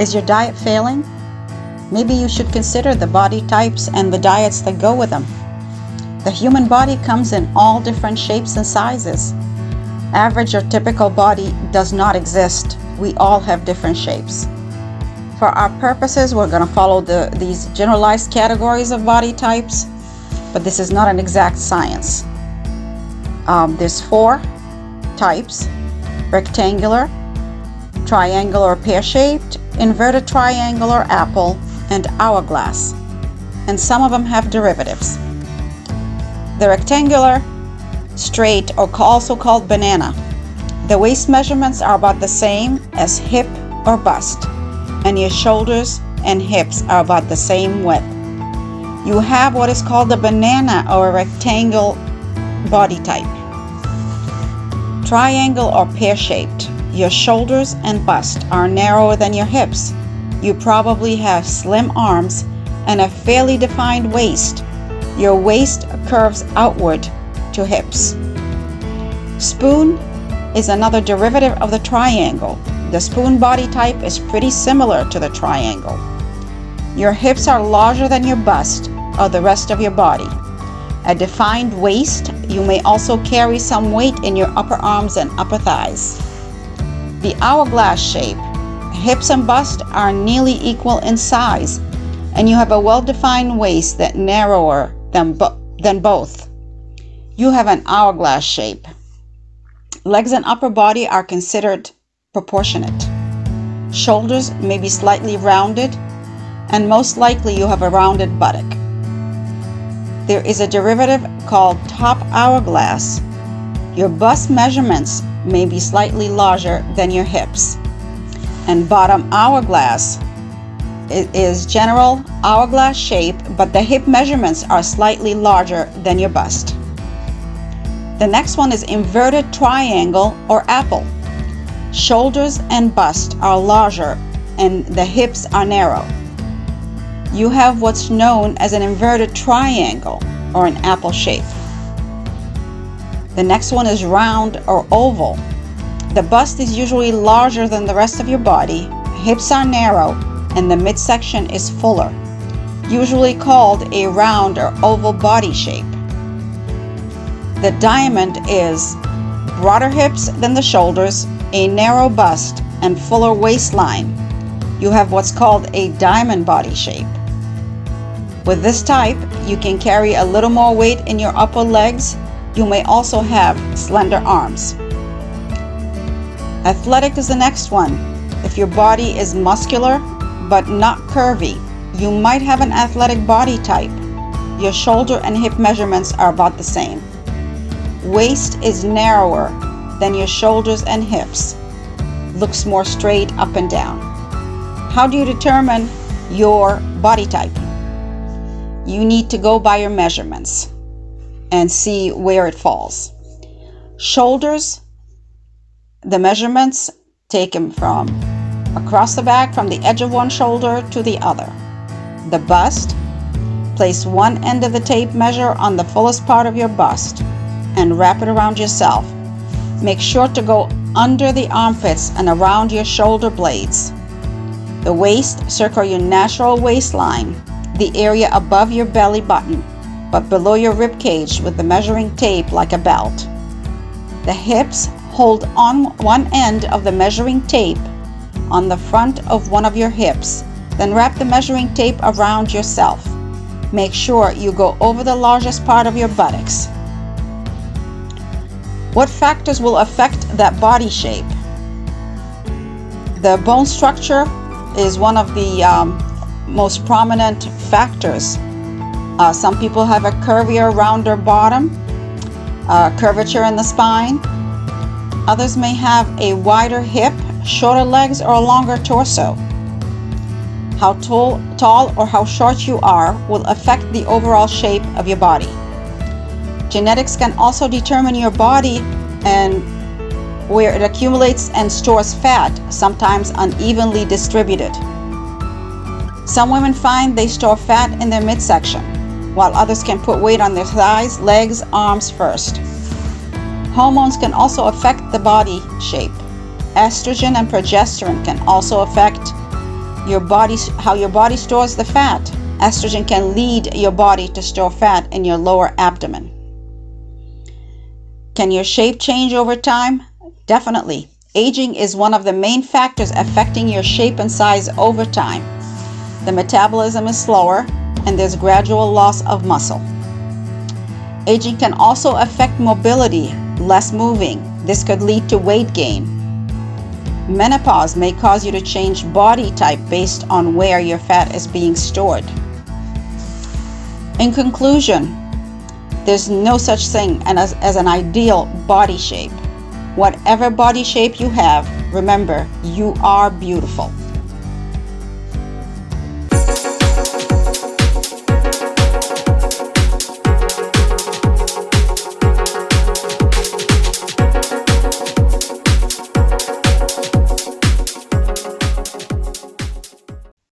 Is your diet failing? Maybe you should consider the body types and the diets that go with them. The human body comes in all different shapes and sizes. Average or typical body does not exist. We all have different shapes. For our purposes, we're going to follow these generalized categories of body types, but this is not an exact science. There's 4 types: rectangular, triangular or pear-shaped, inverted triangle or apple, and hourglass. And some of them have derivatives. The rectangular, straight, or also called banana. The waist measurements are about the same as hip or bust, and your shoulders and hips are about the same width. You have what is called a banana or a rectangle body type. Triangle or pear-shaped. Your shoulders and bust are narrower than your hips. You probably have slim arms and a fairly defined waist. Your waist curves outward to hips. Spoon is another derivative of the triangle. The spoon body type is pretty similar to the triangle. Your hips are larger than your bust or the rest of your body. A defined waist. You may also carry some weight in your upper arms and upper thighs. The hourglass shape. Hips and bust are nearly equal in size, and you have a well-defined waist that's narrower than both. You have an hourglass shape. Legs and upper body are considered proportionate. Shoulders may be slightly rounded, and most likely you have a rounded buttock. There is a derivative called top hourglass. Your bust measurements may be slightly larger than your hips. And bottom hourglass is general hourglass shape, but the hip measurements are slightly larger than your bust. The next one is inverted triangle or apple. Shoulders and bust are larger and the hips are narrow. You have what's known as an inverted triangle or an apple shape. The next one is round or oval. The bust is usually larger than the rest of your body, hips are narrow, and the midsection is fuller, usually called a round or oval body shape. The diamond is broader hips than the shoulders, a narrow bust, and fuller waistline. You have what's called a diamond body shape. With this type, you can carry a little more weight in your upper legs. You may also have slender arms. Athletic is the next one. If your body is muscular but not curvy, you might have an athletic body type. Your shoulder and hip measurements are about the same. Waist is narrower than your shoulders and hips. Looks more straight up and down. How do you determine your body type? You need to go by your measurements and see where it falls. Shoulders, the measurements taken from across the back from the edge of one shoulder to the other. The bust, place one end of the tape measure on the fullest part of your bust and wrap it around yourself. Make sure to go under the armpits and around your shoulder blades. The waist, circle your natural waistline, the area above your belly button, but below your rib cage with the measuring tape like a belt. The hips, hold on one end of the measuring tape on the front of one of your hips, then wrap the measuring tape around yourself. Make sure you go over the largest part of your buttocks. What factors will affect that body shape? The bone structure is one of the most prominent factors. Some people have a curvier, rounder bottom, curvature in the spine. Others may have a wider hip, shorter legs, or a longer torso. How tall or how short you are will affect the overall shape of your body. Genetics can also determine your body and where it accumulates and stores fat, sometimes unevenly distributed. Some women find they store fat in their midsection, while others can put weight on their thighs, legs, arms first. Hormones can also affect the body shape. Estrogen and progesterone can also affect how your body stores the fat. Estrogen can lead your body to store fat in your lower abdomen. Can your shape change over time? Definitely. Aging is one of the main factors affecting your shape and size over time. The metabolism is slower, and there's gradual loss of muscle. Aging can also affect mobility, less moving. This could lead to weight gain. Menopause may cause you to change body type based on where your fat is being stored. In conclusion, there's no such thing as an ideal body shape. Whatever body shape you have, remember, you are beautiful.